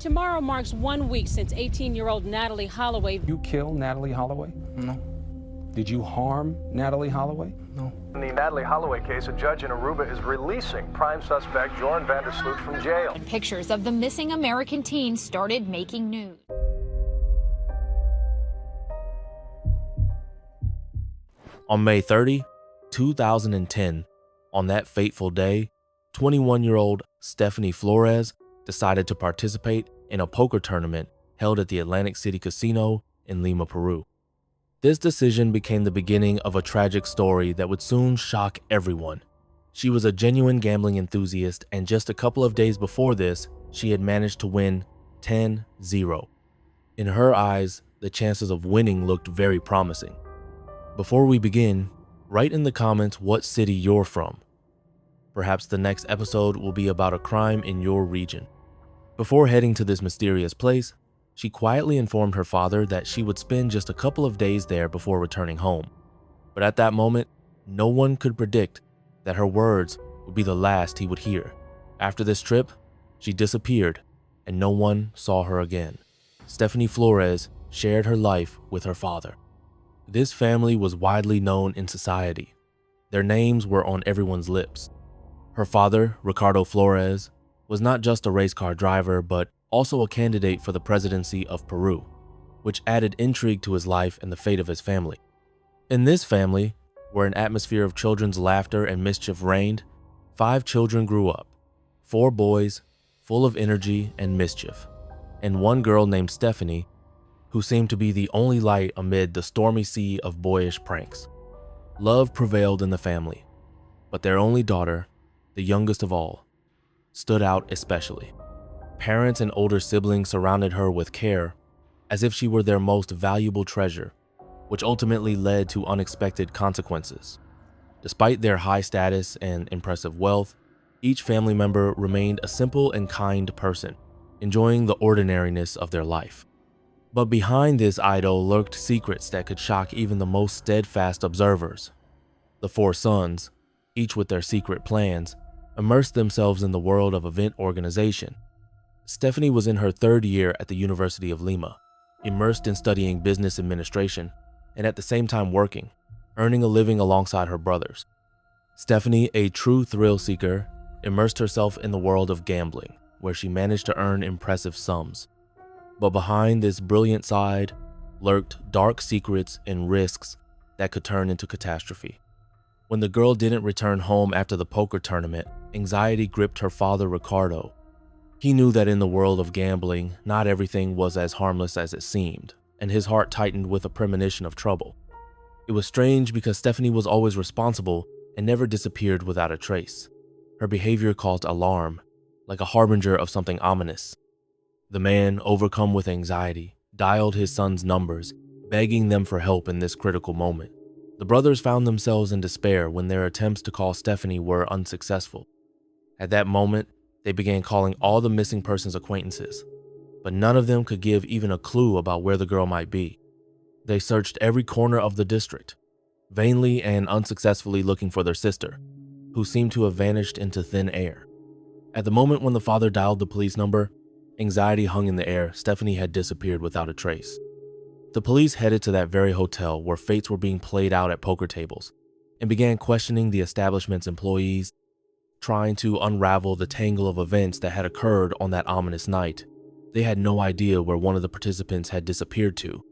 Tomorrow marks 1 week since 18-year-old Natalee Holloway. You killed Natalee Holloway? No. Did you harm Natalee Holloway? No. In the Natalee Holloway case, a judge in Aruba is releasing prime suspect Joran Sloot from jail. Pictures of the missing American teen started making news. On May 30, 2010, on that fateful day, 21-year-old Stephany Flores decided to participate in a poker tournament held at the Atlantic City Casino in Lima, Peru. This decision became the beginning of a tragic story that would soon shock everyone. She was a genuine gambling enthusiast, and just a couple of days before this, she had managed to win 10-0. In her eyes, the chances of winning looked very promising. Before we begin, write in the comments what city you're from. Perhaps the next episode will be about a crime in your region. Before heading to this mysterious place, she quietly informed her father that she would spend just a couple of days there before returning home. But at that moment, no one could predict that her words would be the last he would hear. After this trip, she disappeared and no one saw her again. Stephany Flores shared her life with her father. This family was widely known in society. Their names were on everyone's lips. Her father, Ricardo Flores, was not just a race car driver, but also a candidate for the presidency of Peru, which added intrigue to his life and the fate of his family. In this family, where an atmosphere of children's laughter and mischief reigned, 5 children grew up, 4 boys, full of energy and mischief, and 1 girl named Stephany, who seemed to be the only light amid the stormy sea of boyish pranks. Love prevailed in the family, but their only daughter, the youngest of all, stood out especially. Parents and older siblings surrounded her with care, as if she were their most valuable treasure, which ultimately led to unexpected consequences. Despite their high status and impressive wealth, each family member remained a simple and kind person, enjoying the ordinariness of their life. But behind this idyll lurked secrets that could shock even the most steadfast observers. The 4 sons, each with their secret plans, immersed themselves in the world of event organization. Stephany was in her 3rd year at the University of Lima, immersed in studying business administration, and at the same time working, earning a living alongside her brothers. Stephany, a true thrill seeker, immersed herself in the world of gambling, where she managed to earn impressive sums. But behind this brilliant side lurked dark secrets and risks that could turn into catastrophe. When the girl didn't return home after the poker tournament, anxiety gripped her father, Ricardo. He knew that in the world of gambling, not everything was as harmless as it seemed, and his heart tightened with a premonition of trouble. It was strange because Stephany was always responsible and never disappeared without a trace. Her behavior caused alarm, like a harbinger of something ominous. The man, overcome with anxiety, dialed his son's numbers, begging them for help in this critical moment. The brothers found themselves in despair when their attempts to call Stephany were unsuccessful. At that moment, they began calling all the missing persons acquaintances, but none of them could give even a clue about where the girl might be. They searched every corner of the district, vainly and unsuccessfully looking for their sister, who seemed to have vanished into thin air. At the moment when the father dialed the police number, anxiety hung in the air. Stephany had disappeared without a trace. The police headed to that very hotel where fates were being played out at poker tables and began questioning the establishment's employees, trying to unravel the tangle of events that had occurred on that ominous night. They had no idea where one of the participants had disappeared to.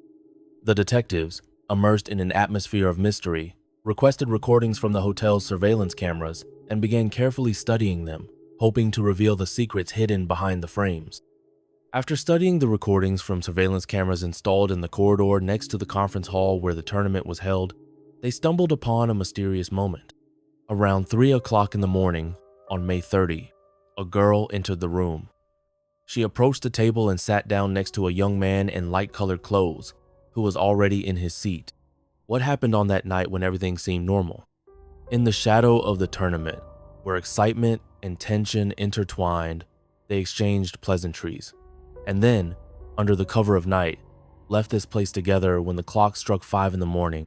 The detectives, immersed in an atmosphere of mystery, requested recordings from the hotel's surveillance cameras and began carefully studying them, hoping to reveal the secrets hidden behind the frames. After studying the recordings from surveillance cameras installed in the corridor next to the conference hall where the tournament was held, they stumbled upon a mysterious moment. Around 3 o'clock in the morning, on May 30, a girl entered the room. She approached the table and sat down next to a young man in light-colored clothes, who was already in his seat. What happened on that night when everything seemed normal? In the shadow of the tournament, where excitement and tension intertwined, they exchanged pleasantries. And then, under the cover of night, left this place together when the clock struck 5 in the morning.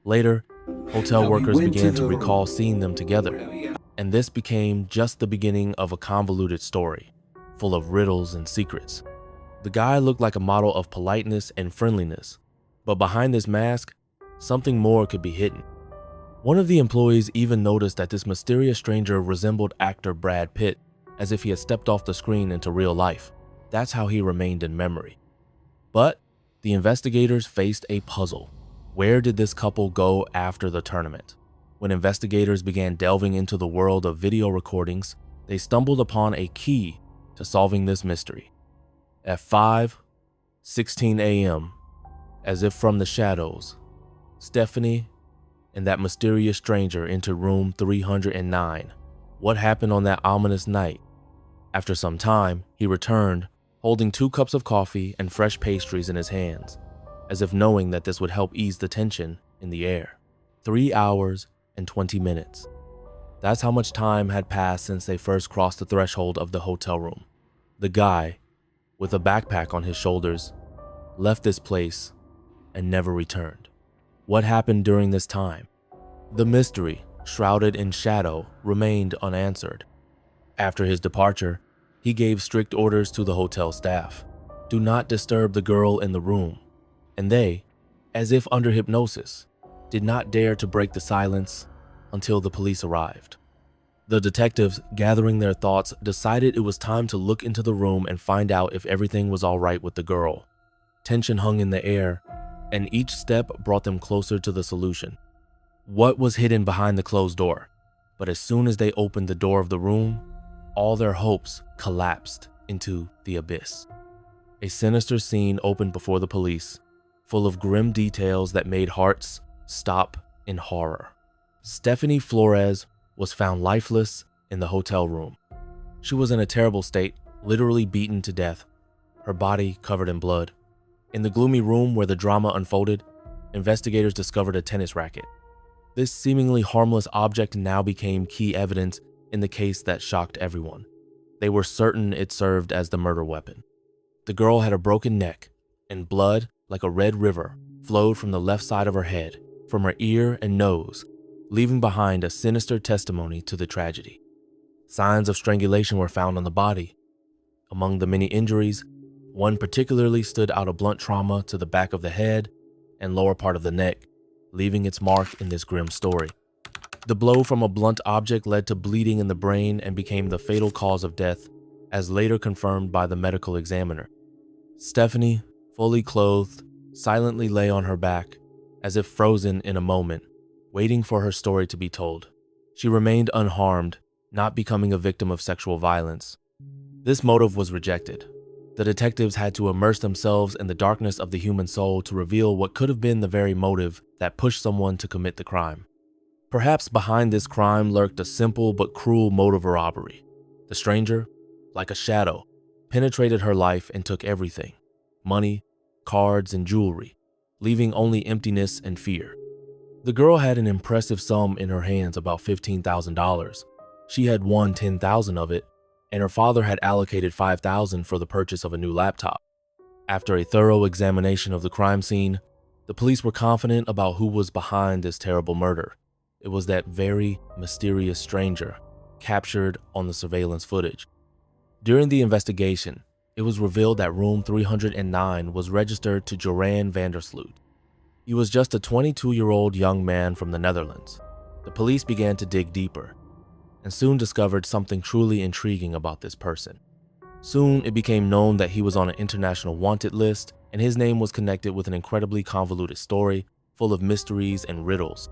Later, hotel workers began to recall seeing them together, and this became just the beginning of a convoluted story, full of riddles and secrets. The guy looked like a model of politeness and friendliness, but behind this mask, something more could be hidden. One of the employees even noticed that this mysterious stranger resembled actor Brad Pitt, as if he had stepped off the screen into real life. That's how he remained in memory. But the investigators faced a puzzle. Where did this couple go after the tournament? When investigators began delving into the world of video recordings, they stumbled upon a key to solving this mystery. At 5:16 a.m., as if from the shadows, Stephany and that mysterious stranger entered room 309. What happened on that ominous night? After some time, he returned, holding 2 cups of coffee and fresh pastries in his hands, as if knowing that this would help ease the tension in the air. 3 hours and 20 minutes. That's how much time had passed since they first crossed the threshold of the hotel room. The guy, with a backpack on his shoulders, left this place and never returned. What happened during this time? The mystery, shrouded in shadow, remained unanswered. After his departure, he gave strict orders to the hotel staff. Do not disturb the girl in the room. And they, as if under hypnosis, did not dare to break the silence until the police arrived. The detectives, gathering their thoughts, decided it was time to look into the room and find out if everything was all right with the girl. Tension hung in the air, and each step brought them closer to the solution. What was hidden behind the closed door? But as soon as they opened the door of the room, all their hopes collapsed into the abyss. A sinister scene opened before the police, full of grim details that made hearts stop in horror. Stephany Flores was found lifeless in the hotel room. She was in a terrible state, literally beaten to death, her body covered in blood. In the gloomy room where the drama unfolded, investigators discovered a tennis racket. This seemingly harmless object now became key evidence in the case that shocked everyone. They were certain it served as the murder weapon. The girl had a broken neck, and blood, like a red river, flowed from the left side of her head, from her ear and nose, leaving behind a sinister testimony to the tragedy. Signs of strangulation were found on the body. Among the many injuries, one particularly stood out: a blunt trauma to the back of the head and lower part of the neck, leaving its mark in this grim story. The blow from a blunt object led to bleeding in the brain and became the fatal cause of death, as later confirmed by the medical examiner. Stephany, fully clothed, silently lay on her back, as if frozen in a moment, waiting for her story to be told. She remained unharmed, not becoming a victim of sexual violence. This motive was rejected. The detectives had to immerse themselves in the darkness of the human soul to reveal what could have been the very motive that pushed someone to commit the crime. Perhaps behind this crime lurked a simple but cruel motive of robbery. The stranger, like a shadow, penetrated her life and took everything: money, cards, and jewelry, leaving only emptiness and fear. The girl had an impressive sum in her hands, about $15,000. She had won $10,000 of it, and her father had allocated $5,000 for the purchase of a new laptop. After a thorough examination of the crime scene, the police were confident about who was behind this terrible murder. It was that very mysterious stranger captured on the surveillance footage. During the investigation, it was revealed that room 309 was registered to Joran van der Sloot. He was just a 22-year-old young man from the Netherlands. The police began to dig deeper and soon discovered something truly intriguing about this person. Soon, it became known that he was on an international wanted list, and his name was connected with an incredibly convoluted story full of mysteries and riddles.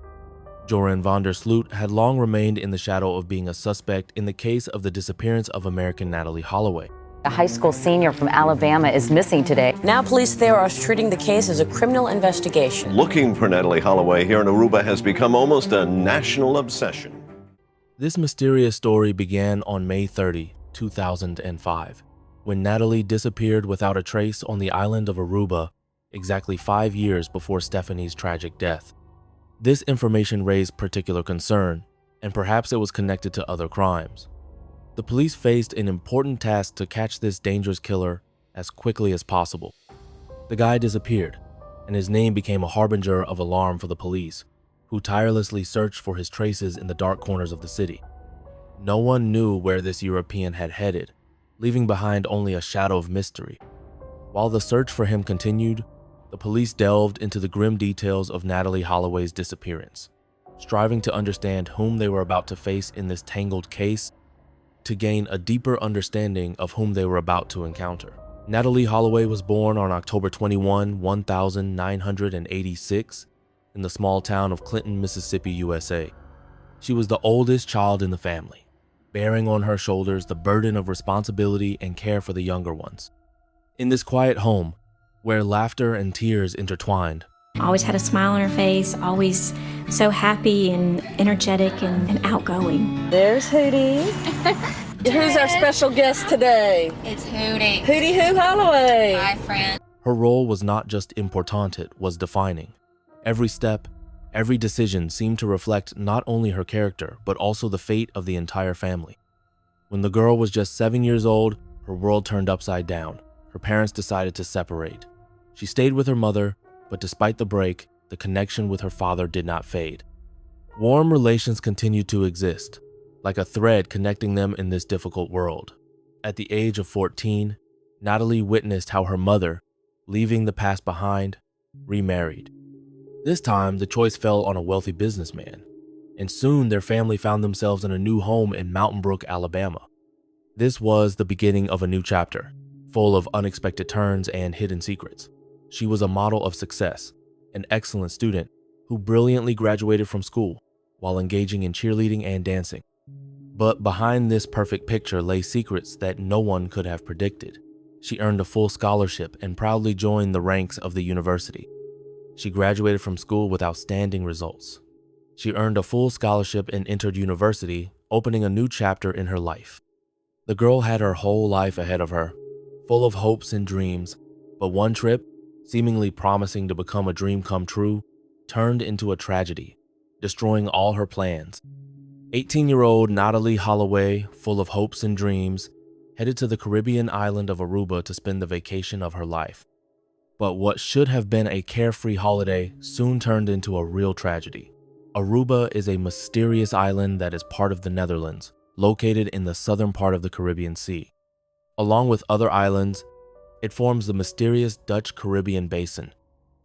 Joran van der Sloot had long remained in the shadow of being a suspect in the case of the disappearance of American Natalee Holloway. A high school senior from Alabama is missing today. Now police there are treating the case as a criminal investigation. Looking for Natalee Holloway here in Aruba has become almost a national obsession. This mysterious story began on May 30, 2005, when Natalee disappeared without a trace on the island of Aruba, exactly 5 years before Stephany's tragic death. This information raised particular concern, and perhaps it was connected to other crimes. The police faced an important task to catch this dangerous killer as quickly as possible. The guy disappeared, and his name became a harbinger of alarm for the police, who tirelessly searched for his traces in the dark corners of the city. No one knew where this European had headed, leaving behind only a shadow of mystery. While the search for him continued, the police delved into the grim details of Natalee Holloway's disappearance, striving to understand whom they were about to face in this tangled case to gain a deeper understanding of whom they were about to encounter. Natalee Holloway was born on October 21, 1986, in the small town of Clinton, Mississippi, USA. She was the oldest child in the family, bearing on her shoulders the burden of responsibility and care for the younger ones. In this quiet home, where laughter and tears intertwined, always had a smile on her face, always so happy and energetic and outgoing. There's Hootie. Who's our special guest today? It's Hootie. Hootie Hoo Holloway. Hi, friend. her role was not just importante, it was defining. Every step, every decision seemed to reflect not only her character, but also the fate of the entire family. When the girl was just 7 years old, her world turned upside down. Her parents decided to separate. She stayed with her mother, but despite the break, the connection with her father did not fade. Warm relations continued to exist, like a thread connecting them in this difficult world. At the age of 14, Natalee witnessed how her mother, leaving the past behind, remarried. This time, the choice fell on a wealthy businessman, and soon their family found themselves in a new home in Mountain Brook, Alabama. This was the beginning of a new chapter, full of unexpected turns and hidden secrets. She was a model of success, an excellent student who brilliantly graduated from school while engaging in cheerleading and dancing. But behind this perfect picture lay secrets that no one could have predicted. She earned a full scholarship and proudly joined the ranks of the university. She graduated from school with outstanding results. She earned a full scholarship and entered university, opening a new chapter in her life. The girl had her whole life ahead of her, full of hopes and dreams, but one trip, seemingly promising to become a dream come true, turned into a tragedy, destroying all her plans. 18-year-old Natalee Holloway, full of hopes and dreams, headed to the Caribbean island of Aruba to spend the vacation of her life. But what should have been a carefree holiday soon turned into a real tragedy. Aruba is a mysterious island that is part of the Netherlands, located in the southern part of the Caribbean Sea. Along with other islands, it forms the mysterious Dutch Caribbean basin,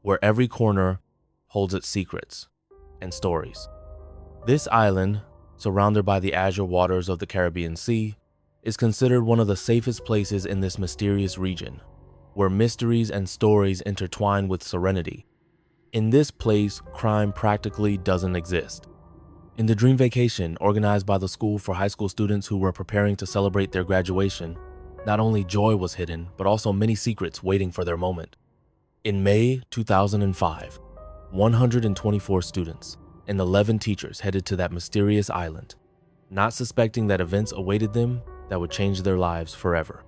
where every corner holds its secrets and stories. This island, surrounded by the azure waters of the Caribbean Sea, is considered one of the safest places in this mysterious region, where mysteries and stories intertwine with serenity. In this place, crime practically doesn't exist. In the dream vacation organized by the school for high school students who were preparing to celebrate their graduation, not only joy was hidden, but also many secrets waiting for their moment. In May 2005, 124 students and 11 teachers headed to that mysterious island, not suspecting that events awaited them that would change their lives forever.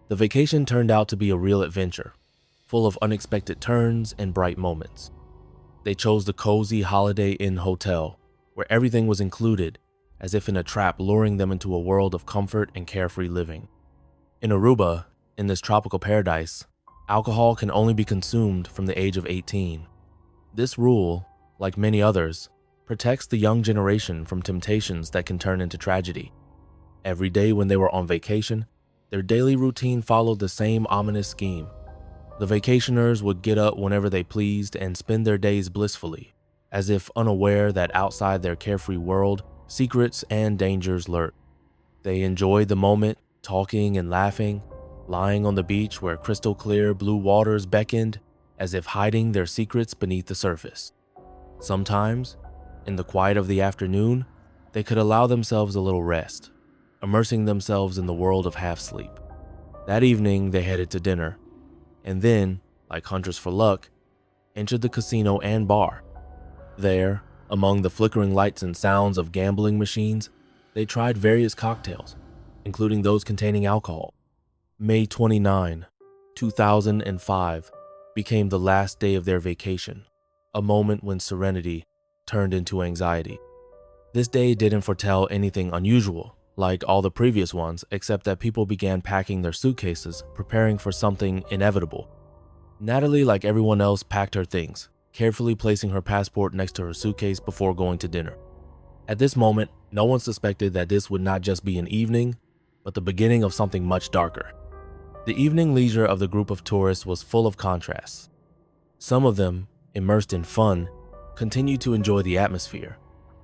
The vacation turned out to be a real adventure, full of unexpected turns and bright moments. They chose the cozy Holiday Inn hotel, where everything was included, as if in a trap luring them into a world of comfort and carefree living. In Aruba, in this tropical paradise, alcohol can only be consumed from the age of 18. This rule, like many others, protects the young generation from temptations that can turn into tragedy. Every day when they were on vacation, their daily routine followed the same ominous scheme. The vacationers would get up whenever they pleased and spend their days blissfully, as if unaware that outside their carefree world, secrets and dangers lurked. They enjoyed the moment, talking and laughing, lying on the beach where crystal clear blue waters beckoned, as if hiding their secrets beneath the surface. Sometimes, in the quiet of the afternoon, they could allow themselves a little rest, immersing themselves in the world of half-sleep. That evening, they headed to dinner, and then, like hunters for luck, entered the casino and bar. There, among the flickering lights and sounds of gambling machines, they tried various cocktails, including those containing alcohol. May 29, 2005, became the last day of their vacation, a moment when serenity turned into anxiety. This day didn't foretell anything unusual, like all the previous ones, except that people began packing their suitcases, preparing for something inevitable. Natalee, like everyone else, packed her things, carefully placing her passport next to her suitcase before going to dinner. At this moment, no one suspected that this would not just be an evening, but the beginning of something much darker. The evening leisure of the group of tourists was full of contrasts. Some of them, immersed in fun, continued to enjoy the atmosphere,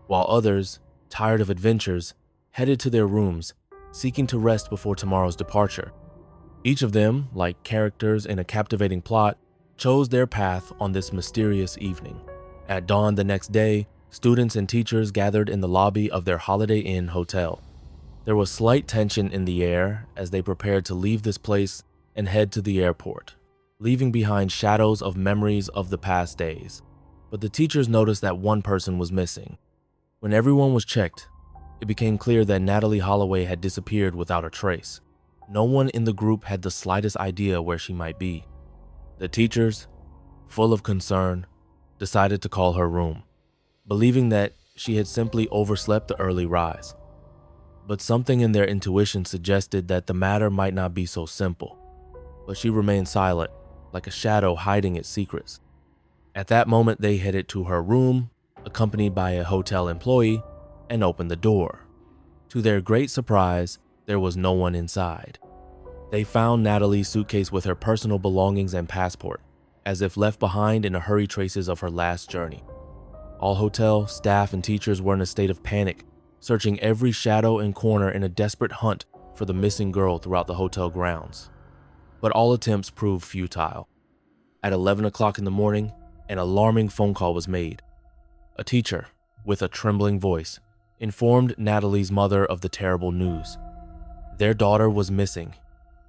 while others, tired of adventures, headed to their rooms, seeking to rest before tomorrow's departure. Each of them, like characters in a captivating plot, chose their path on this mysterious evening. At dawn the next day, students and teachers gathered in the lobby of their Holiday Inn hotel. There was slight tension in the air as they prepared to leave this place and head to the airport, leaving behind shadows of memories of the past days. But the teachers noticed that one person was missing. When everyone was checked, it became clear that Natalee Holloway had disappeared without a trace. No one in the group had the slightest idea where she might be. The teachers, full of concern, decided to call her room, believing that she had simply overslept the early rise. But something in their intuition suggested that the matter might not be so simple. But she remained silent, like a shadow hiding its secrets. At that moment, they headed to her room, accompanied by a hotel employee, and opened the door. To their great surprise, there was no one inside. They found Natalee's suitcase with her personal belongings and passport, as if left behind in a hurried traces of her last journey. All hotel staff and teachers were in a state of panic, searching every shadow and corner in a desperate hunt for the missing girl throughout the hotel grounds. But all attempts proved futile. At 11 o'clock in the morning, an alarming phone call was made. A teacher, with a trembling voice, informed Natalee's mother of the terrible news. Their daughter was missing,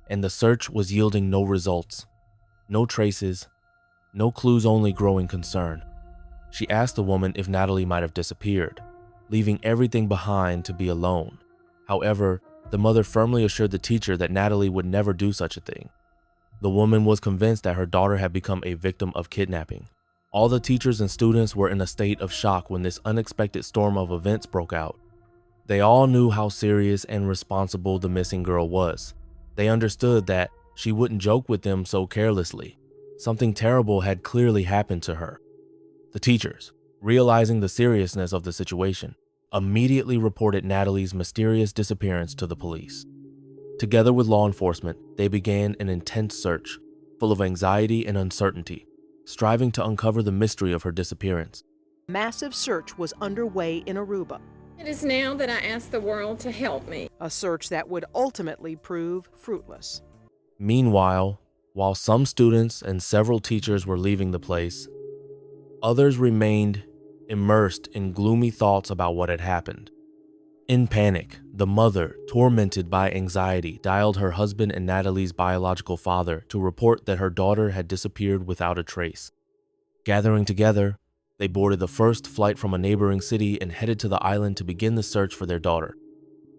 and the search was yielding no results. No traces, no clues, only growing concern. She asked the woman if Natalee might have disappeared, leaving everything behind to be alone. However, the mother firmly assured the teacher that Natalee would never do such a thing. The woman was convinced that her daughter had become a victim of kidnapping. All the teachers and students were in a state of shock when this unexpected storm of events broke out. They all knew how serious and responsible the missing girl was. They understood that she wouldn't joke with them so carelessly. Something terrible had clearly happened to her. The teachers, realizing the seriousness of the situation, immediately reported Natalee's mysterious disappearance to the police. Together with law enforcement, they began an intense search, full of anxiety and uncertainty, striving to uncover the mystery of her disappearance. Massive search was underway in Aruba. It is now that I ask the world to help me. A search that would ultimately prove fruitless. Meanwhile, while some students and several teachers were leaving the place, others remained immersed in gloomy thoughts about what had happened. In panic, the mother, tormented by anxiety, dialed her husband and Natalee's biological father to report that her daughter had disappeared without a trace. Gathering together, they boarded the first flight from a neighboring city and headed to the island to begin the search for their daughter.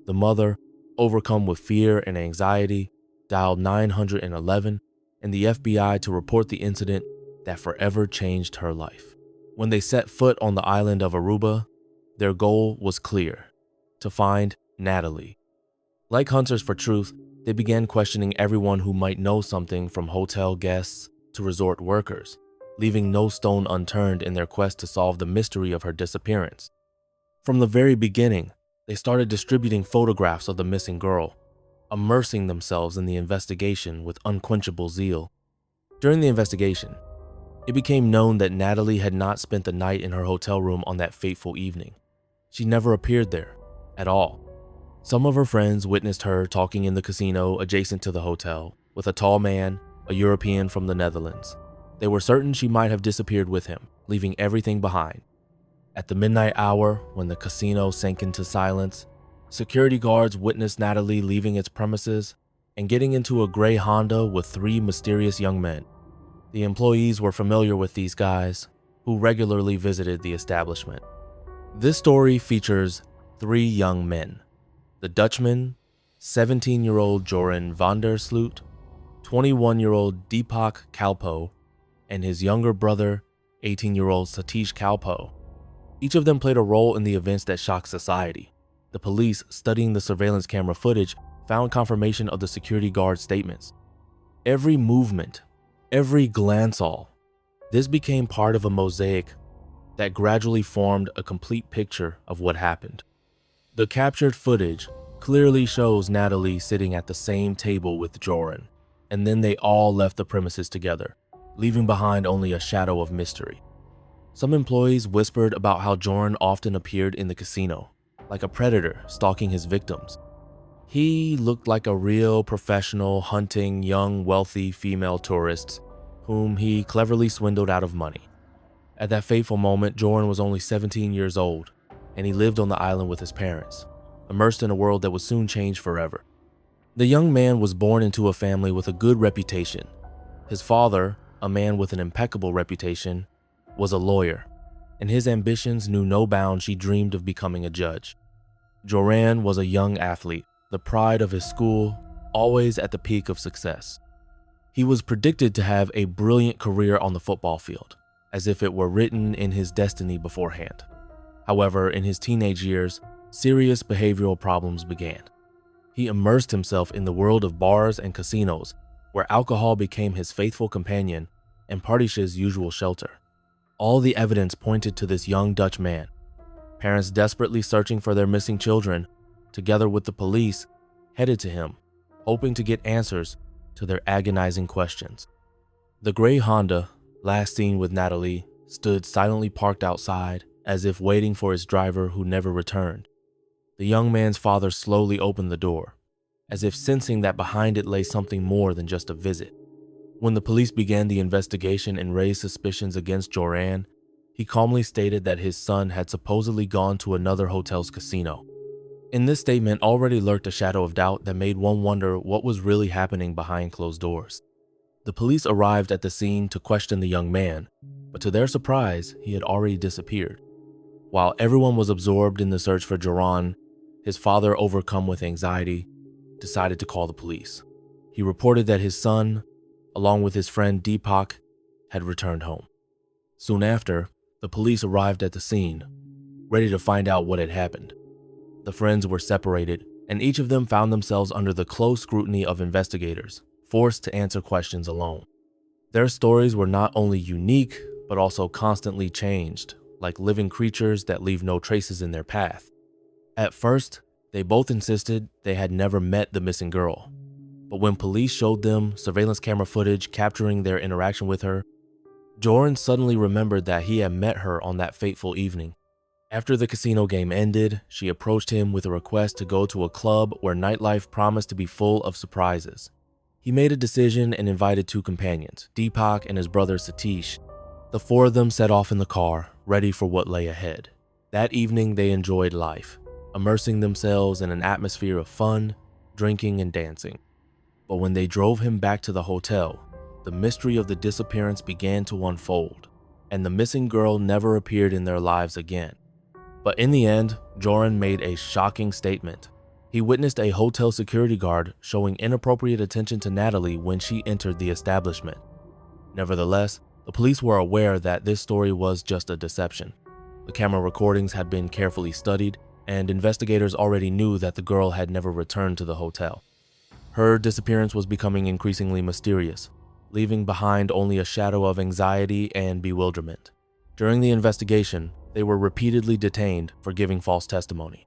The mother, overcome with fear and anxiety, dialed 911 and the FBI to report the incident that forever changed her life. When they set foot on the island of Aruba, their goal was clear: to find Natalee. Like hunters for truth, they began questioning everyone who might know something, from hotel guests to resort workers, leaving no stone unturned in their quest to solve the mystery of her disappearance. From the very beginning, they started distributing photographs of the missing girl, immersing themselves in the investigation with unquenchable zeal. During the investigation, it became known that Natalee had not spent the night in her hotel room on that fateful evening. She never appeared there at all. Some of her friends witnessed her talking in the casino adjacent to the hotel with a tall man, a European from the Netherlands. They were certain she might have disappeared with him, leaving everything behind. At the midnight hour, when the casino sank into silence, security guards witnessed Natalee leaving its premises and getting into a gray Honda with 3 mysterious young men. The employees were familiar with these guys, who regularly visited the establishment. This story features 3 young men: the Dutchman, 17-year-old Joran van der Sloot, 21-year-old Deepak Kalpoe, and his younger brother, 18-year-old Satish Kalpoe. Each of them played a role in the events that shocked society. The police, studying the surveillance camera footage, found confirmation of the security guard's statements. Every movement, every glance, this became part of a mosaic that gradually formed a complete picture of what happened. The captured footage clearly shows Natalee sitting at the same table with Joran, and then they all left the premises together, leaving behind only a shadow of mystery. Some employees whispered about how Joran often appeared in the casino, like a predator stalking his victims. He looked like a real professional hunting young, wealthy female tourists whom he cleverly swindled out of money. At that fateful moment, Joran was only 17 years old, and he lived on the island with his parents, immersed in a world that would soon change forever. The young man was born into a family with a good reputation. His father, a man with an impeccable reputation, was a lawyer, and his ambitions knew no bounds. He dreamed of becoming a judge. Joran was a young athlete, the pride of his school, always at the peak of success. He was predicted to have a brilliant career on the football field, as if it were written in his destiny beforehand. However, in his teenage years, serious behavioral problems began. He immersed himself in the world of bars and casinos, where alcohol became his faithful companion and partish's usual shelter. All the evidence pointed to this young Dutch man. Parents desperately searching for their missing children, together with the police, headed to him, hoping to get answers to their agonizing questions. The gray Honda, last seen with Natalee, stood silently parked outside, as if waiting for its driver who never returned. The young man's father slowly opened the door, as if sensing that behind it lay something more than just a visit. When the police began the investigation and raised suspicions against Joran, he calmly stated that his son had supposedly gone to another hotel's casino. In this statement already lurked a shadow of doubt that made one wonder what was really happening behind closed doors. The police arrived at the scene to question the young man, but to their surprise, he had already disappeared. While everyone was absorbed in the search for Joran, his father, overcome with anxiety, decided to call the police. He reported that his son, along with his friend Deepak, had returned home. Soon after, the police arrived at the scene, ready to find out what had happened. The friends were separated, and each of them found themselves under the close scrutiny of investigators, forced to answer questions alone. Their stories were not only unique, but also constantly changed, like living creatures that leave no traces in their path. At first, they both insisted they had never met the missing girl. But when police showed them surveillance camera footage capturing their interaction with her, Joran suddenly remembered that he had met her on that fateful evening. After the casino game ended, she approached him with a request to go to a club where nightlife promised to be full of surprises. He made a decision and invited two companions, Deepak and his brother Satish. The four of them set off in the car, ready for what lay ahead. That evening, they enjoyed life, immersing themselves in an atmosphere of fun, drinking, and dancing. But when they drove him back to the hotel, the mystery of the disappearance began to unfold, and the missing girl never appeared in their lives again. But in the end, Joran made a shocking statement. He witnessed a hotel security guard showing inappropriate attention to Natalee when she entered the establishment. Nevertheless, the police were aware that this story was just a deception. The camera recordings had been carefully studied, and investigators already knew that the girl had never returned to the hotel. Her disappearance was becoming increasingly mysterious, leaving behind only a shadow of anxiety and bewilderment. During the investigation, they were repeatedly detained for giving false testimony.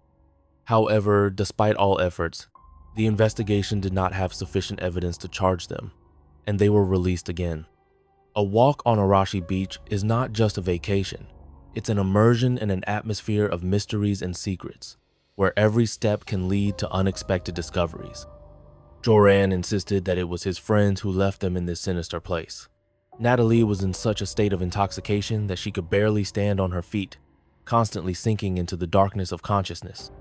However, despite all efforts, the investigation did not have sufficient evidence to charge them, and they were released again. A walk on Arashi Beach is not just a vacation. It's an immersion in an atmosphere of mysteries and secrets, where every step can lead to unexpected discoveries. Joran insisted that it was his friends who left them in this sinister place. Natalee was in such a state of intoxication that she could barely stand on her feet, constantly sinking into the darkness of consciousness.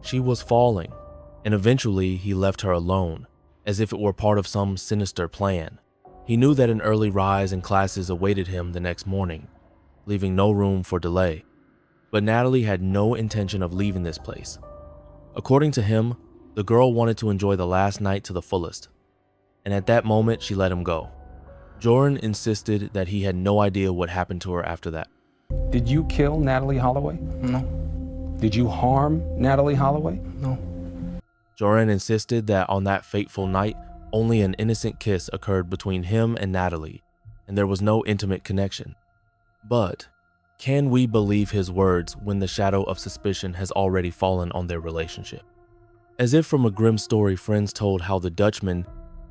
She was falling, and eventually he left her alone, as if it were part of some sinister plan. He knew that an early rise in classes awaited him the next morning, leaving no room for delay. But Natalee had no intention of leaving this place. According to him, the girl wanted to enjoy the last night to the fullest, and at that moment she let him go. Joran insisted that he had no idea what happened to her after that. Did you kill Natalee Holloway? No. Did you harm Natalee Holloway? No. Joran insisted that on that fateful night, only an innocent kiss occurred between him and Natalee, and there was no intimate connection. But can we believe his words when the shadow of suspicion has already fallen on their relationship? As if from a grim story, friends told how the Dutchman,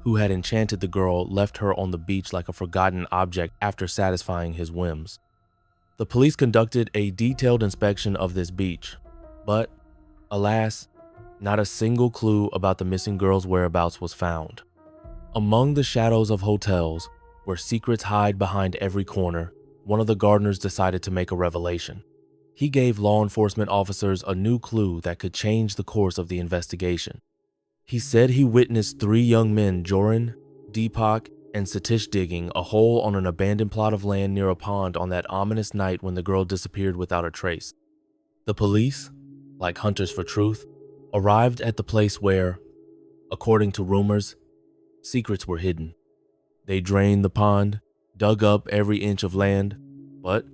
who had enchanted the girl, left her on the beach like a forgotten object after satisfying his whims. The police conducted a detailed inspection of this beach, but, alas, not a single clue about the missing girl's whereabouts was found. Among the shadows of hotels, where secrets hide behind every corner, one of the gardeners decided to make a revelation. He gave law enforcement officers a new clue that could change the course of the investigation. He said he witnessed 3 young men, Joran, Deepak, and Satish, digging a hole on an abandoned plot of land near a pond on that ominous night when the girl disappeared without a trace. The police, like hunters for truth, arrived at the place where, according to rumors, secrets were hidden. They drained the pond, dug up every inch of land, but,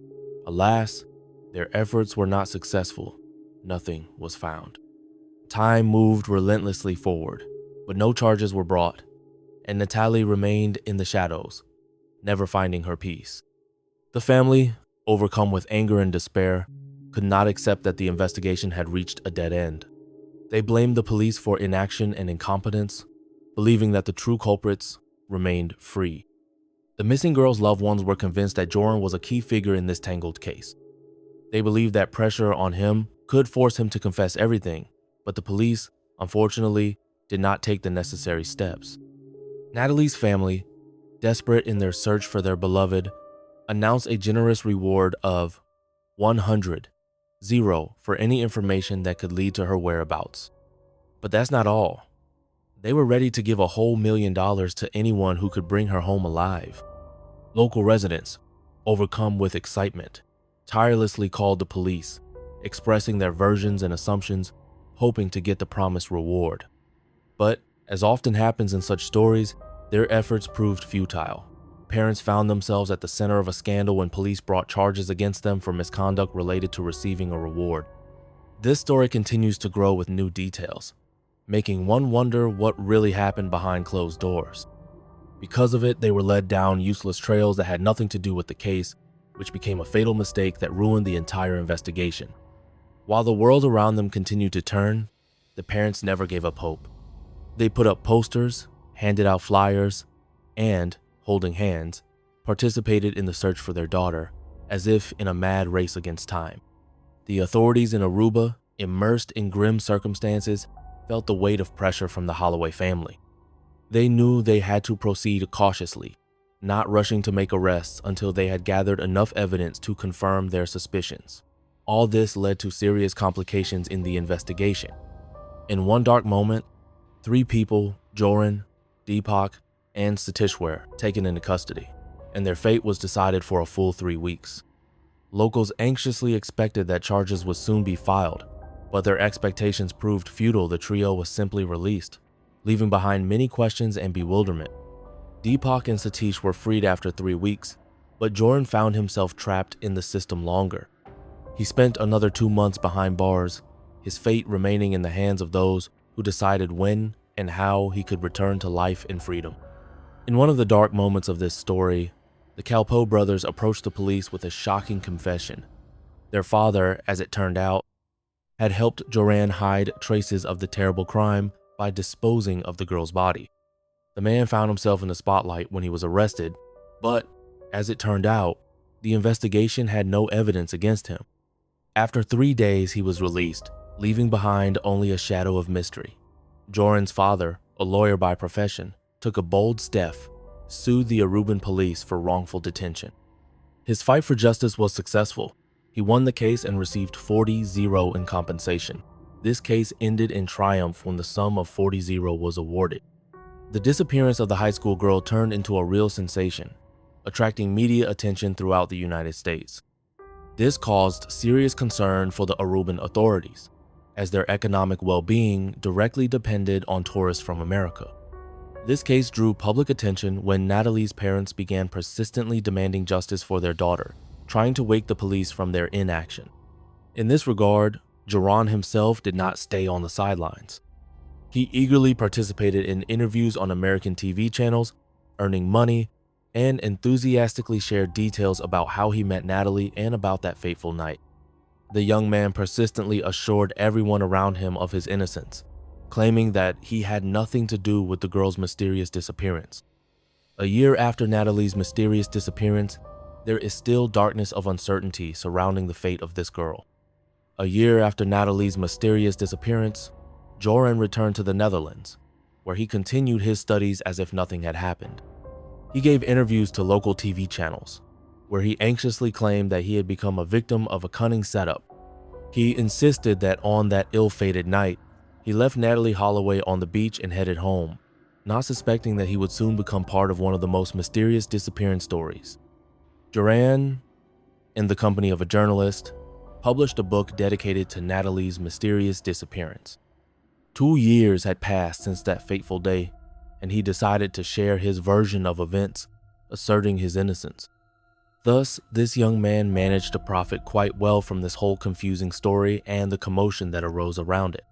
alas, their efforts were not successful. Nothing was found. Time moved relentlessly forward, but no charges were brought, and Natalee remained in the shadows, never finding her peace. The family, overcome with anger and despair, could not accept that the investigation had reached a dead end. They blamed the police for inaction and incompetence, believing that the true culprits remained free. The missing girl's loved ones were convinced that Joran was a key figure in this tangled case. They believed that pressure on him could force him to confess everything, but the police, unfortunately, did not take the necessary steps. Natalee's family, desperate in their search for their beloved, announced a generous reward of 100 for any information that could lead to her whereabouts. But that's not all. They were ready to give a whole $1 million to anyone who could bring her home alive. Local residents, overcome with excitement, tirelessly called the police, expressing their versions and assumptions, hoping to get the promised reward. But, as often happens in such stories, their efforts proved futile. Parents found themselves at the center of a scandal when police brought charges against them for misconduct related to receiving a reward. This story continues to grow with new details, making one wonder what really happened behind closed doors. Because of it, they were led down useless trails that had nothing to do with the case, which became a fatal mistake that ruined the entire investigation. While the world around them continued to turn, the parents never gave up hope. They put up posters, handed out flyers, and, holding hands, participated in the search for their daughter, as if in a mad race against time. The authorities in Aruba, immersed in grim circumstances, felt the weight of pressure from the Holloway family. They knew they had to proceed cautiously, not rushing to make arrests until they had gathered enough evidence to confirm their suspicions. All this led to serious complications in the investigation. In one dark moment, 3 people, Joran, Deepak, and Satish, were taken into custody, and their fate was decided for a full 3 weeks. Locals anxiously expected that charges would soon be filed, but their expectations proved futile. The trio was simply released, leaving behind many questions and bewilderment. Deepak and Satish were freed after 3 weeks, but Joran found himself trapped in the system longer. He spent another 2 months behind bars, his fate remaining in the hands of those who decided when and how he could return to life and freedom. In one of the dark moments of this story, the Calpo brothers approached the police with a shocking confession. Their father, as it turned out, had helped Joran hide traces of the terrible crime by disposing of the girl's body. The man found himself in the spotlight when he was arrested, but, as it turned out, the investigation had no evidence against him. After 3 days, he was released, leaving behind only a shadow of mystery. Joran's father, a lawyer by profession, took a bold step, sued the Aruban police for wrongful detention. His fight for justice was successful. He won the case and received 40-0 in compensation. This case ended in triumph when the sum of 40-0 was awarded. The disappearance of the high school girl turned into a real sensation, attracting media attention throughout the United States. This caused serious concern for the Aruban authorities, as their economic well-being directly depended on tourists from America. This case drew public attention when Natalee's parents began persistently demanding justice for their daughter, trying to wake the police from their inaction. In this regard, Joran himself did not stay on the sidelines. He eagerly participated in interviews on American TV channels, earning money, and enthusiastically shared details about how he met Natalee and about that fateful night. The young man persistently assured everyone around him of his innocence, claiming that he had nothing to do with the girl's mysterious disappearance. A year after Natalee's mysterious disappearance, there is still darkness of uncertainty surrounding the fate of this girl. A year after Natalee's mysterious disappearance, Joran returned to the Netherlands, where he continued his studies as if nothing had happened. He gave interviews to local TV channels, where he anxiously claimed that he had become a victim of a cunning setup. He insisted that on that ill-fated night, he left Natalee Holloway on the beach and headed home, not suspecting that he would soon become part of one of the most mysterious disappearance stories. Joran, in the company of a journalist, published a book dedicated to Natalee's mysterious disappearance. 2 years had passed since that fateful day, and he decided to share his version of events, asserting his innocence. Thus, this young man managed to profit quite well from this whole confusing story and the commotion that arose around it.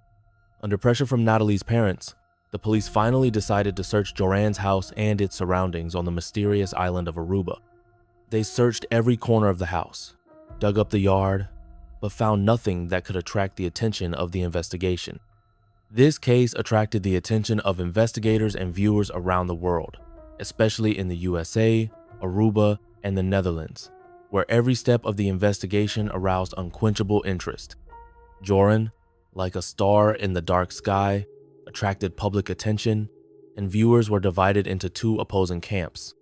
Under pressure from Natalee's parents, the police finally decided to search Joran's house and its surroundings on the mysterious island of Aruba. They searched every corner of the house, dug up the yard, but found nothing that could attract the attention of the investigation. This case attracted the attention of investigators and viewers around the world, especially in the USA, Aruba, and the Netherlands, where every step of the investigation aroused unquenchable interest. Joran, like a star in the dark sky, attracted public attention, and viewers were divided into two opposing camps.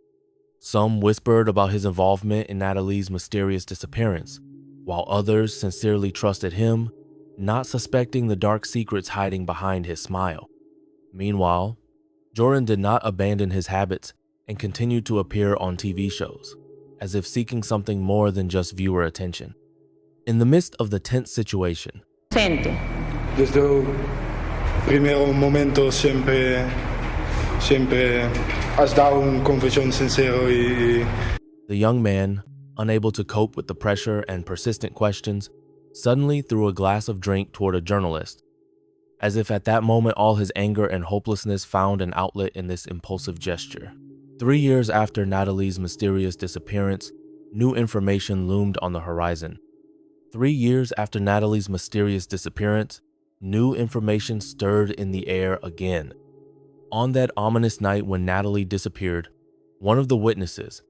Some whispered about his involvement in Natalee's mysterious disappearance, while others sincerely trusted him, not suspecting the dark secrets hiding behind his smile. Meanwhile, Joran did not abandon his habits and continued to appear on TV shows, as if seeking something more than just viewer attention. In the midst of the tense situation, Desde el primer momento siempre has dado una confesión sincera y... The young man, unable to cope with the pressure and persistent questions, suddenly threw a glass of drink toward a journalist, as if at that moment all his anger and hopelessness found an outlet in this impulsive gesture. 3 years after Natalee's mysterious disappearance, new information loomed on the horizon. 3 years after Natalee's mysterious disappearance, new information stirred in the air again. On that ominous night when Natalee disappeared, one of the witnesses,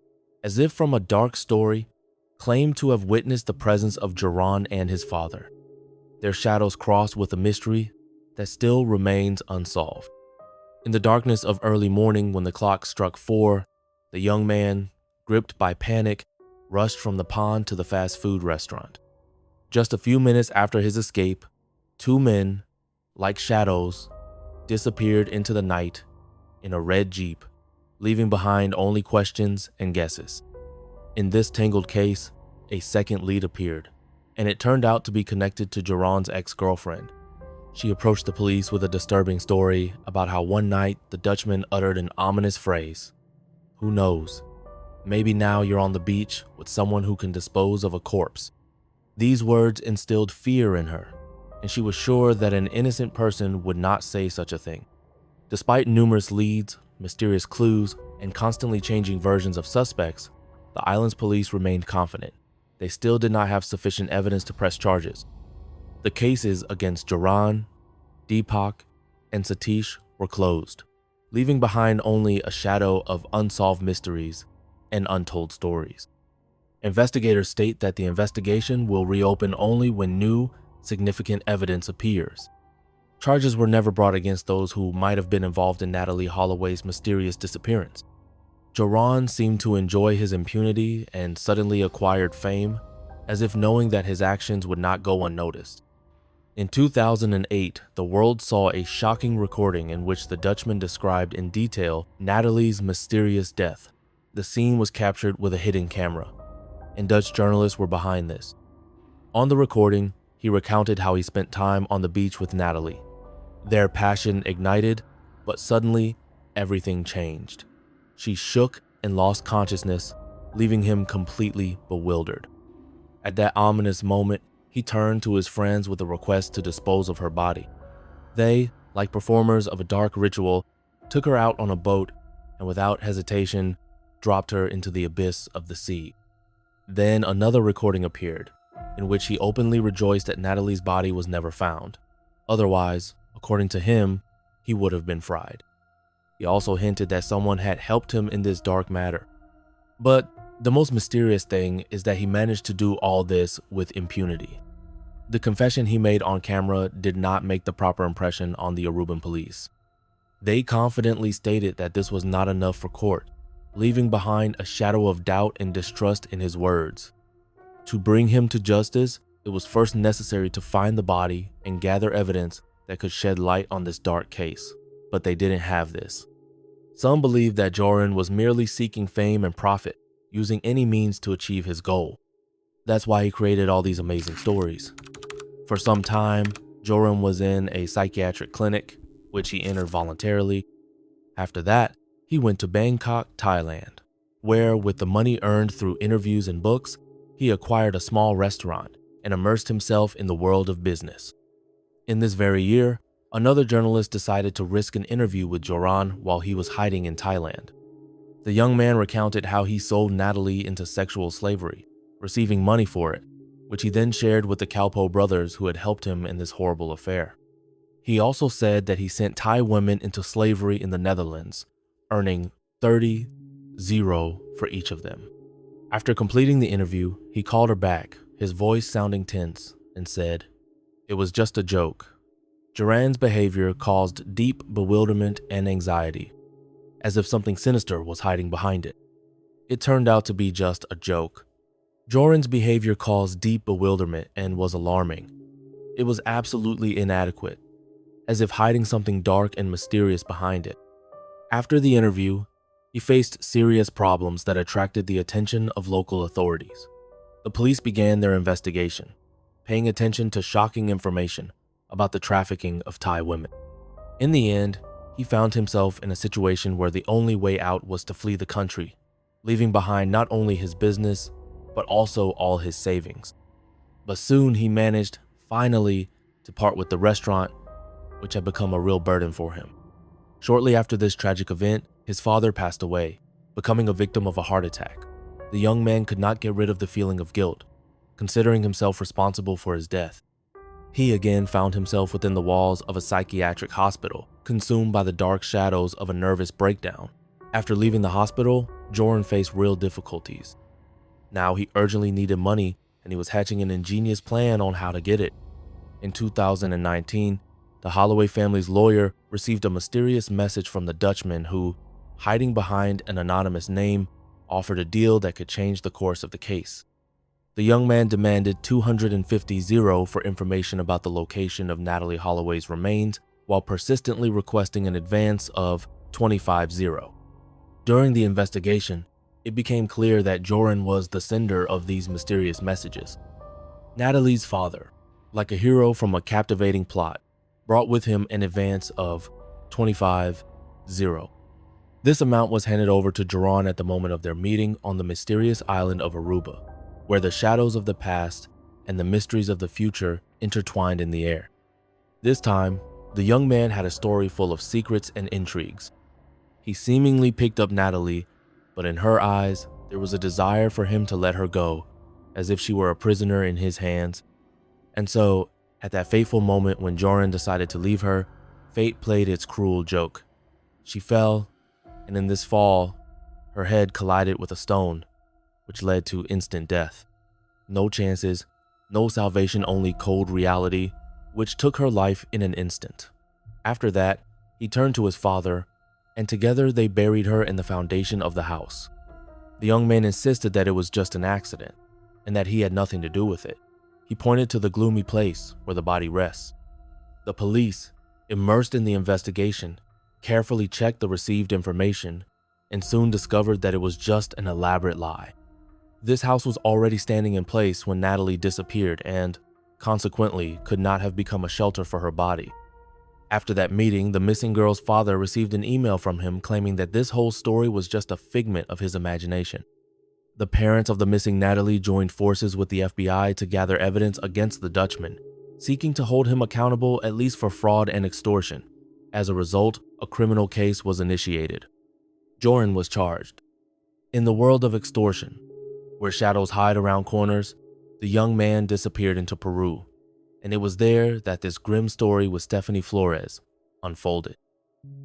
as if from a dark story, claimed to have witnessed the presence of Joran and his father. Their shadows crossed with a mystery that still remains unsolved. In the darkness of early morning when the clock struck 4, the young man, gripped by panic, rushed from the pond to the fast food restaurant. Just a few minutes after his escape, 2 men, like shadows, disappeared into the night in a red Jeep, leaving behind only questions and guesses. In this tangled case, a second lead appeared, and it turned out to be connected to Joran's ex-girlfriend. She approached the police with a disturbing story about how one night the Dutchman uttered an ominous phrase. Who knows? Maybe now you're on the beach with someone who can dispose of a corpse. These words instilled fear in her, and she was sure that an innocent person would not say such a thing. Despite numerous leads, mysterious clues, and constantly changing versions of suspects, the island's police remained confident. They still did not have sufficient evidence to press charges. The cases against Joran, Deepak, and Satish were closed, leaving behind only a shadow of unsolved mysteries and untold stories. Investigators state that the investigation will reopen only when new, significant evidence appears. Charges were never brought against those who might have been involved in Natalee Holloway's mysterious disappearance. Joran seemed to enjoy his impunity and suddenly acquired fame, as if knowing that his actions would not go unnoticed. In 2008, the world saw a shocking recording in which the Dutchman described in detail Natalee's mysterious death. The scene was captured with a hidden camera, and Dutch journalists were behind this. On the recording, he recounted how he spent time on the beach with Natalee. Their passion ignited, but suddenly, everything changed. She shook and lost consciousness, leaving him completely bewildered. At that ominous moment, he turned to his friends with a request to dispose of her body. They, like performers of a dark ritual, took her out on a boat and without hesitation, dropped her into the abyss of the sea. Then another recording appeared, in which he openly rejoiced that Natalee's body was never found. Otherwise, according to him, he would have been fried. He also hinted that someone had helped him in this dark matter. But the most mysterious thing is that he managed to do all this with impunity. The confession he made on camera did not make the proper impression on the Aruban police. They confidently stated that this was not enough for court, leaving behind a shadow of doubt and distrust in his words. To bring him to justice, it was first necessary to find the body and gather evidence that could shed light on this dark case, but they didn't have this. Some believe that Joran was merely seeking fame and profit, using any means to achieve his goal. That's why he created all these amazing stories. For some time, Joran was in a psychiatric clinic, which he entered voluntarily. After that, he went to Bangkok, Thailand, where, with the money earned through interviews and books, he acquired a small restaurant and immersed himself in the world of business. In this very year, another journalist decided to risk an interview with Joran while he was hiding in Thailand. The young man recounted how he sold Natalee into sexual slavery, receiving money for it, which he then shared with the Kalpo brothers who had helped him in this horrible affair. He also said that he sent Thai women into slavery in the Netherlands, earning 30 for each of them. After completing the interview, he called her back, his voice sounding tense, and said, "It was just a joke." Joran's behavior caused deep bewilderment and anxiety, as if something sinister was hiding behind it. It turned out to be just a joke. Joran's behavior caused deep bewilderment and was alarming. It was absolutely inadequate, as if hiding something dark and mysterious behind it. After the interview, he faced serious problems that attracted the attention of local authorities. The police began their investigation, paying attention to shocking information about the trafficking of Thai women. In the end, he found himself in a situation where the only way out was to flee the country, leaving behind not only his business, but also all his savings. But soon he managed, finally, to part with the restaurant, which had become a real burden for him. Shortly after this tragic event, his father passed away, becoming a victim of a heart attack. The young man could not get rid of the feeling of guilt, considering himself responsible for his death. He again found himself within the walls of a psychiatric hospital, consumed by the dark shadows of a nervous breakdown. After leaving the hospital, Joran faced real difficulties. Now he urgently needed money, and he was hatching an ingenious plan on how to get it. In 2019, the Holloway family's lawyer received a mysterious message from the Dutchman who, hiding behind an anonymous name, offered a deal that could change the course of the case. The young man demanded 250 for information about the location of Natalee Holloway's remains, while persistently requesting an advance of 25. During the investigation, it became clear that Joran was the sender of these mysterious messages. Natalee's father, like a hero from a captivating plot, brought with him an advance of 25. This amount was handed over to Joran at the moment of their meeting on the mysterious island of Aruba, where the shadows of the past and the mysteries of the future intertwined in the air. This time, the young man had a story full of secrets and intrigues. He seemingly picked up Natalee, but in her eyes, there was a desire for him to let her go, as if she were a prisoner in his hands. And so, at that fateful moment when Joran decided to leave her, fate played its cruel joke. She fell, and in this fall, her head collided with a stone, which led to instant death. No chances, no salvation, only cold reality, which took her life in an instant. After that, he turned to his father, and together they buried her in the foundation of the house. The young man insisted that it was just an accident, and that he had nothing to do with it. He pointed to the gloomy place where the body rests. The police, immersed in the investigation, carefully checked the received information, and soon discovered that it was just an elaborate lie. This house was already standing in place when Natalee disappeared and, consequently, could not have become a shelter for her body. After that meeting, the missing girl's father received an email from him claiming that this whole story was just a figment of his imagination. The parents of the missing Natalee joined forces with the FBI to gather evidence against the Dutchman, seeking to hold him accountable at least for fraud and extortion. As a result, a criminal case was initiated. Joran was charged. In the world of extortion, where shadows hide around corners, the young man disappeared into Peru. and it was there that this grim story with Stephany Flores unfolded.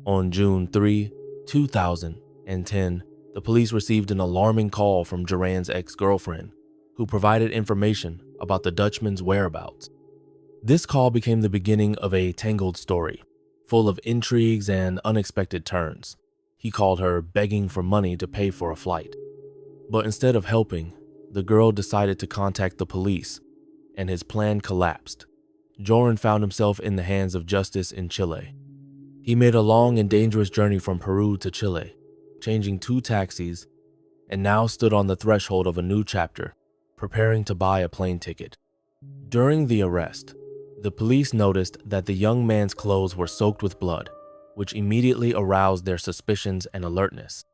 On June 3, 2010, the police received an alarming call from Joran's ex-girlfriend, who provided information about the Dutchman's whereabouts. This call became the beginning of a tangled story, full of intrigues and unexpected turns. He called her begging for money to pay for a flight. But instead of helping, the girl decided to contact the police, and his plan collapsed. Joran found himself in the hands of justice in Chile. He made a long and dangerous journey from Peru to Chile, changing 2 taxis, and now stood on the threshold of a new chapter, preparing to buy a plane ticket. During the arrest, the police noticed that the young man's clothes were soaked with blood, which immediately aroused their suspicions and alertness.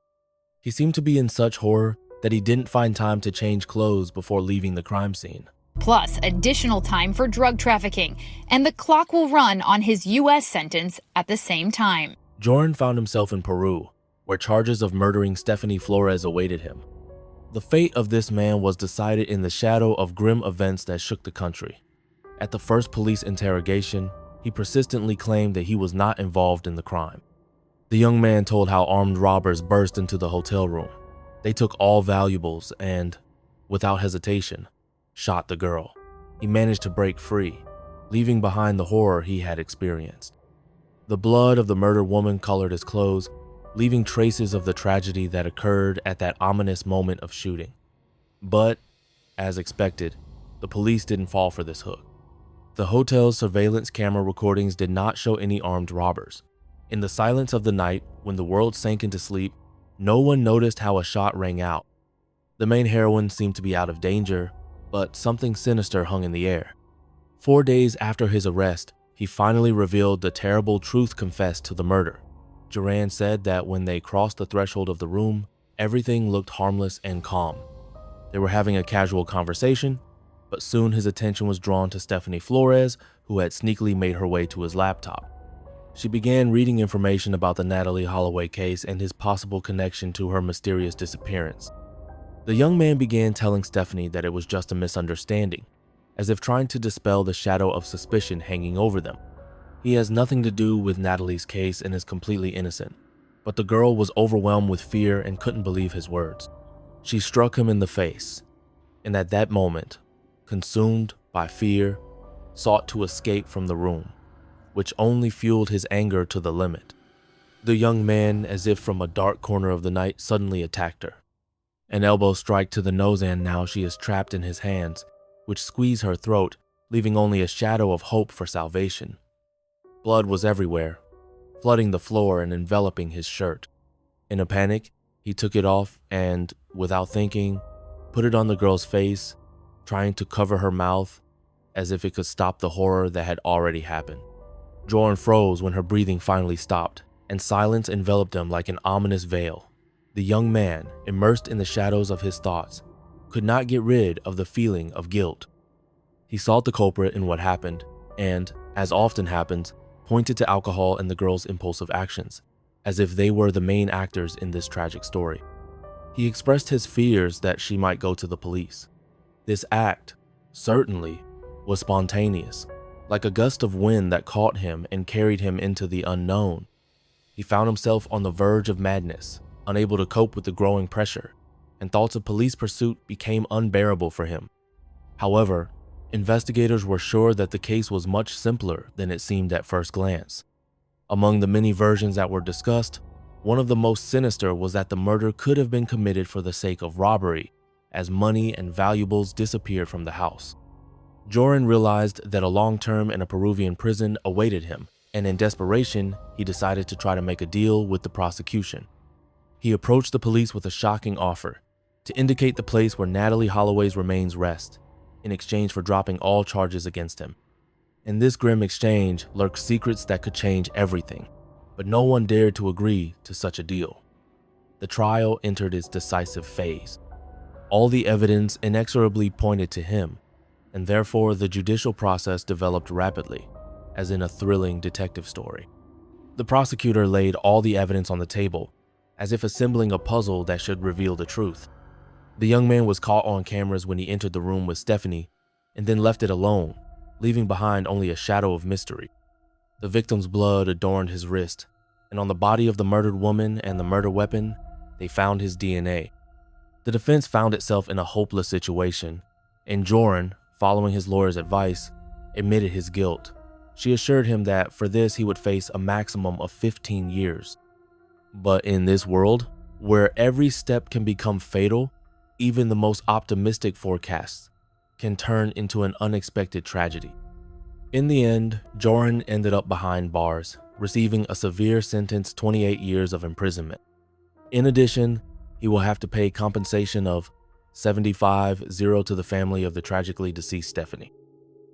He seemed to be in such horror that he didn't find time to change clothes before leaving the crime scene. Plus additional time for drug trafficking, and the clock will run on his U.S. sentence at the same time. Joran found himself in Peru, where charges of murdering Stephany Flores awaited him. The fate of this man was decided in the shadow of grim events that shook the country. At the first police interrogation, he persistently claimed that he was not involved in the crime. The young man told how armed robbers burst into the hotel room. They took all valuables and, without hesitation, shot the girl. He managed to break free, leaving behind the horror he had experienced. The blood of the murdered woman colored his clothes, leaving traces of the tragedy that occurred at that ominous moment of shooting. But, as expected, the police didn't fall for this hook. The hotel's surveillance camera recordings did not show any armed robbers. In the silence of the night, when the world sank into sleep, no one noticed how a shot rang out. The main heroine seemed to be out of danger, but something sinister hung in the air. 4 days after his arrest, he finally revealed the terrible truth confessed to the murder. Joran said that when they crossed the threshold of the room, everything looked harmless and calm. They were having a casual conversation, but soon his attention was drawn to Stephany Flores, who had sneakily made her way to his laptop. She began reading information about the Natalee Holloway case and his possible connection to her mysterious disappearance. The young man began telling Stephany that it was just a misunderstanding, as if trying to dispel the shadow of suspicion hanging over them. He has nothing to do with Natalee's case and is completely innocent, but the girl was overwhelmed with fear and couldn't believe his words. She struck him in the face, and at that moment, consumed by fear, sought to escape from the room, which only fueled his anger to the limit. The young man, as if from a dark corner of the night, suddenly attacked her. An elbow strike to the nose, and now she is trapped in his hands, which squeeze her throat, leaving only a shadow of hope for salvation. Blood was everywhere, flooding the floor and enveloping his shirt. In a panic, he took it off and, without thinking, put it on the girl's face, trying to cover her mouth as if it could stop the horror that had already happened. Joran froze when her breathing finally stopped, and silence enveloped him like an ominous veil. The young man, immersed in the shadows of his thoughts, could not get rid of the feeling of guilt. He sought the culprit in what happened and, as often happens, pointed to alcohol and the girl's impulsive actions, as if they were the main actors in this tragic story. He expressed his fears that she might go to the police. This act, certainly, was spontaneous, like a gust of wind that caught him and carried him into the unknown. He found himself on the verge of madness, unable to cope with the growing pressure, and thoughts of police pursuit became unbearable for him. However, investigators were sure that the case was much simpler than it seemed at first glance. Among the many versions that were discussed, one of the most sinister was that the murder could have been committed for the sake of robbery, as money and valuables disappeared from the house. Joran realized that a long term in a Peruvian prison awaited him, and in desperation, he decided to try to make a deal with the prosecution. He approached the police with a shocking offer to indicate the place where Natalee Holloway's remains rest, in exchange for dropping all charges against him. In this grim exchange lurked secrets that could change everything, but no one dared to agree to such a deal. The trial entered its decisive phase. All the evidence inexorably pointed to him, and therefore the judicial process developed rapidly, as in a thrilling detective story. The prosecutor laid all the evidence on the table, as if assembling a puzzle that should reveal the truth. The young man was caught on cameras when he entered the room with Stephany, and then left it alone, leaving behind only a shadow of mystery. The victim's blood adorned his wrist, and on the body of the murdered woman and the murder weapon, they found his DNA. The defense found itself in a hopeless situation, and Joran, following his lawyer's advice, admitted his guilt. She assured him that for this he would face a maximum of 15 years. But in this world, where every step can become fatal, even the most optimistic forecasts can turn into an unexpected tragedy. In the end, Joran ended up behind bars, receiving a severe sentence, 28 years of imprisonment. In addition, he will have to pay compensation of $75,000 to the family of the tragically deceased Stephany.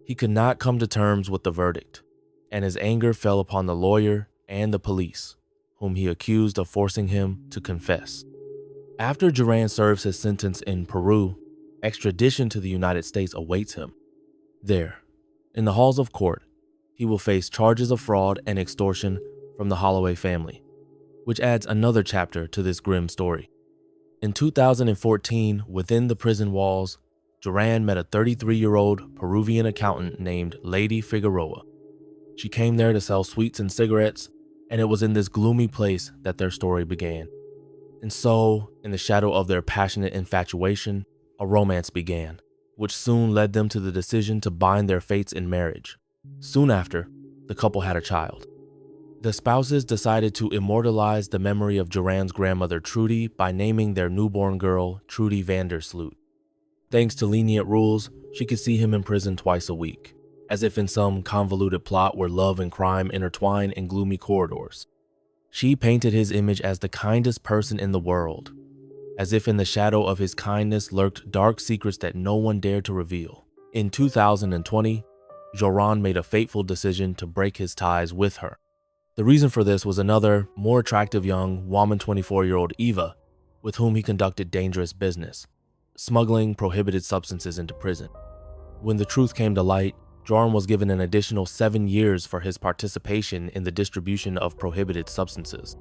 He could not come to terms with the verdict, and his anger fell upon the lawyer and the police, whom he accused of forcing him to confess. After Joran serves his sentence in Peru, extradition to the United States awaits him. There, in the halls of court, he will face charges of fraud and extortion from the Holloway family, which adds another chapter to this grim story. In 2014, within the prison walls, Joran met a 33-year-old Peruvian accountant named Lady Figueroa. She came there to sell sweets and cigarettes, and it was in this gloomy place that their story began. And so, in the shadow of their passionate infatuation, a romance began, which soon led them to the decision to bind their fates in marriage. Soon after, the couple had a child. The spouses decided to immortalize the memory of Joran's grandmother Trudy by naming their newborn girl Trudy Vander Sloot. Thanks to lenient rules, she could see him in prison twice a week, as if in some convoluted plot where love and crime intertwine in gloomy corridors. She painted his image as the kindest person in the world, as if in the shadow of his kindness lurked dark secrets that no one dared to reveal. In 2020, Joran made a fateful decision to break his ties with her. The reason for this was another, more attractive young woman, 24-year-old Eva, with whom he conducted dangerous business, smuggling prohibited substances into prison. When the truth came to light, Joran was given an additional 7 years for his participation in the distribution of prohibited substances.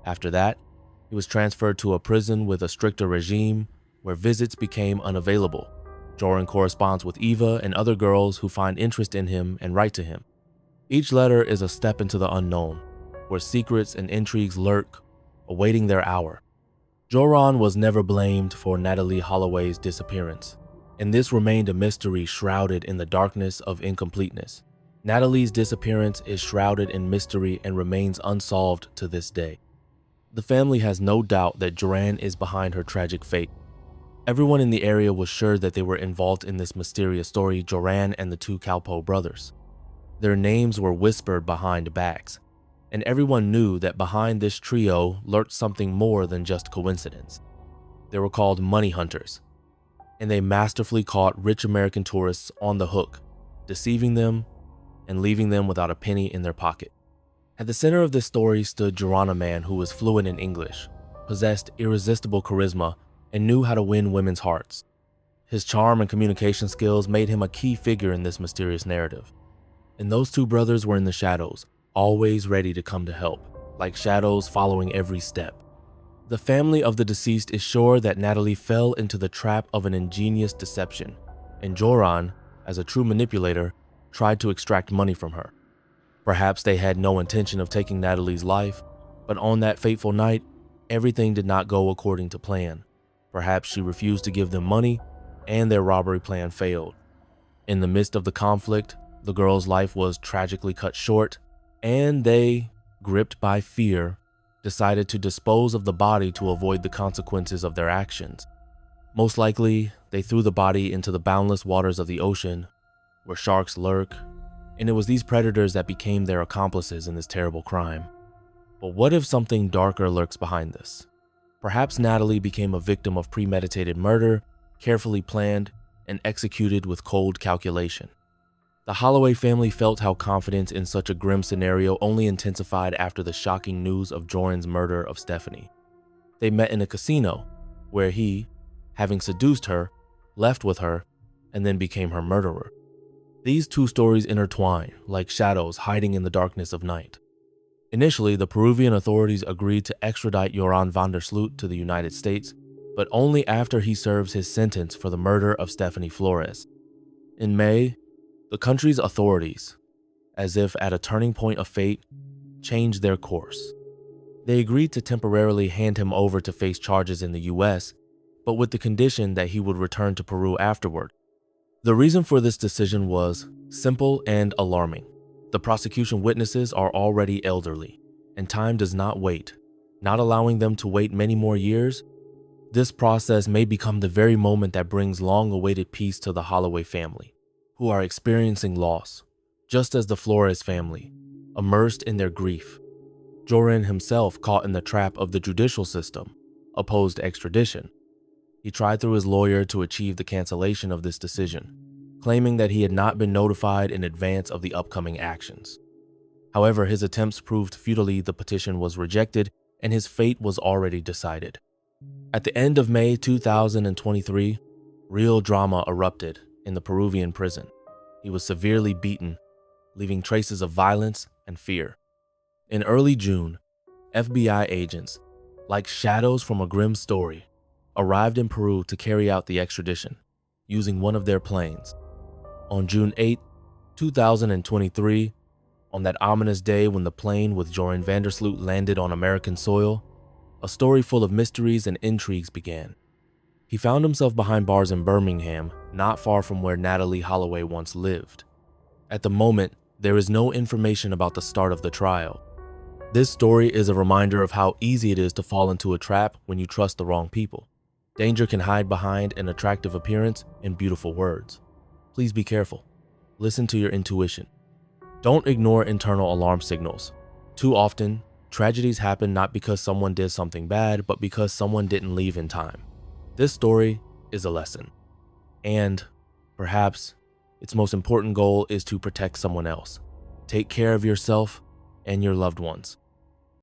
After that, he was transferred to a prison with a stricter regime where visits became unavailable. Joran corresponds with Eva and other girls who find interest in him and write to him. Each letter is a step into the unknown, where secrets and intrigues lurk, awaiting their hour. Joran was never blamed for Natalee Holloway's disappearance, and this remained a mystery shrouded in the darkness of incompleteness. Natalee's disappearance is shrouded in mystery and remains unsolved to this day. The family has no doubt that Joran is behind her tragic fate. Everyone in the area was sure that they were involved in this mysterious story, Joran and the two Calpo brothers. Their names were whispered behind backs, and everyone knew that behind this trio lurked something more than just coincidence. They were called money hunters, and they masterfully caught rich American tourists on the hook, deceiving them and leaving them without a penny in their pocket. At the center of this story stood Joran, a man who was fluent in English, possessed irresistible charisma, and knew how to win women's hearts. His charm and communication skills made him a key figure in this mysterious narrative. And those two brothers were in the shadows, always ready to come to help, like shadows following every step. The family of the deceased is sure that Natalee fell into the trap of an ingenious deception, and Joran, as a true manipulator, tried to extract money from her. Perhaps they had no intention of taking Natalee's life, but on that fateful night, everything did not go according to plan. Perhaps she refused to give them money, and their robbery plan failed. In the midst of the conflict, the girl's life was tragically cut short, and they, gripped by fear, decided to dispose of the body to avoid the consequences of their actions. Most likely, they threw the body into the boundless waters of the ocean, where sharks lurk, and it was these predators that became their accomplices in this terrible crime. But what if something darker lurks behind this? Perhaps Natalee became a victim of premeditated murder, carefully planned and executed with cold calculation. The Holloway family felt how confidence in such a grim scenario only intensified after the shocking news of Joran's murder of Stephany. They met in a casino, where he, having seduced her, left with her, and then became her murderer. These two stories intertwine, like shadows hiding in the darkness of night. Initially, the Peruvian authorities agreed to extradite Joran Vander Sloot to the United States, but only after he serves his sentence for the murder of Stephany Flores. In May, The country's authorities, as if at a turning point of fate, changed their course. They agreed to temporarily hand him over to face charges in the US, but with the condition that he would return to Peru afterward. The reason for this decision was simple and alarming. The prosecution witnesses are already elderly, and time does not wait. Not allowing them to wait many more years, this process may become the very moment that brings long-awaited peace to the Holloway family, who are experiencing loss, just as the Flores family, immersed in their grief. Joran himself, caught in the trap of the judicial system, opposed extradition. He tried through his lawyer to achieve the cancellation of this decision, claiming that he had not been notified in advance of the upcoming actions. However, his attempts proved futilely. The petition was rejected and his fate was already decided. At the end of May 2023, real drama erupted in the Peruvian prison. He was severely beaten, leaving traces of violence and fear. In early June, FBI agents, like shadows from a grim story, arrived in Peru to carry out the extradition, using one of their planes. On June 8, 2023, on that ominous day when the plane with Joran Sloot landed on American soil, a story full of mysteries and intrigues began. He found himself behind bars in Birmingham, not far from where Natalee Holloway once lived. At the moment, there is no information about the start of the trial. This story is a reminder of how easy it is to fall into a trap when you trust the wrong people. Danger can hide behind an attractive appearance and beautiful words. Please be careful. Listen to your intuition. Don't ignore internal alarm signals. Too often, tragedies happen not because someone did something bad, but because someone didn't leave in time. This story is a lesson. And, perhaps, its most important goal is to protect someone else. Take care of yourself and your loved ones.